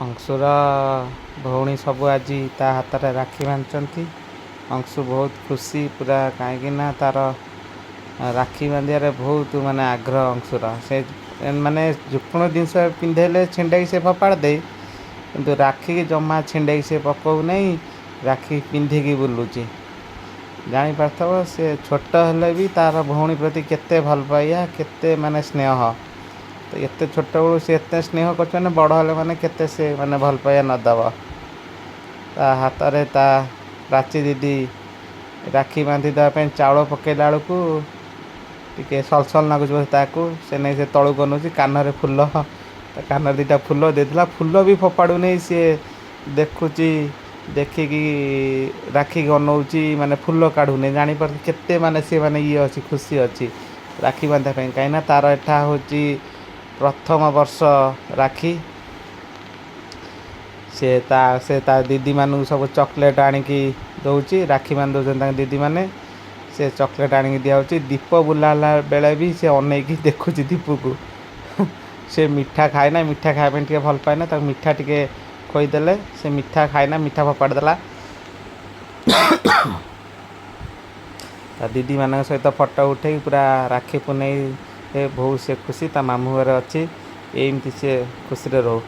अंशुर भौणी सब आज ता हाथ में राखी बांधि। अंशु बहुत खुशी पूरा कहीं तार राखी बांधियार बहुत माने आग्रह अंशुर से माने जेको जिनस पिंधेले छिंडे से फपाड़ दे किंतु राखी की जमा छिंडे से पकाऊ नहीं राखी पिंधिकी बुलूची जापारथव से छोट हेले भी तार भौणी प्रति केते भल पाइया केते माने स्नेह तो एत छोट बड़ू सी एत स्नेह कर बड़ हेले माने केते से माने भल पाइया नदब ता हाथ में ता प्राची दीदी राखी बांधि देवाई चाउल पकेला बेलू टे सलसल लगुच से नहीं से तलू बनूँ कान फुल कान दीटा फुल देला फुल भी फोपाड़ू नहीं सी देखुची देखिकी राखी अनौची माने फुल काढ़ुनी जापर केते माने सी माने ये अच्छी खुशी अच्छी राखी बांधापी कहीं तार एठा हूँ प्रथम वर्ष राखी से ता दीदी मानू सब चॉकलेट आनिकी दौची राखी बांध दौरान दीदी माने से चॉकलेट आनिकी दिखाऊँ दीप बुलाला बेले भी से अनेक देखुची दीप को से मीठा खाएना मीठा खाया टे भल पाए ना मीठा टे खोईदे से मीठा खाएना मीठा फपाड़ देला दीदी मान सहित फोटो उठे पूरा राखी पुनई बहुत से खुशी ता मामू घर अच्छी एमती से खुशी रे रो।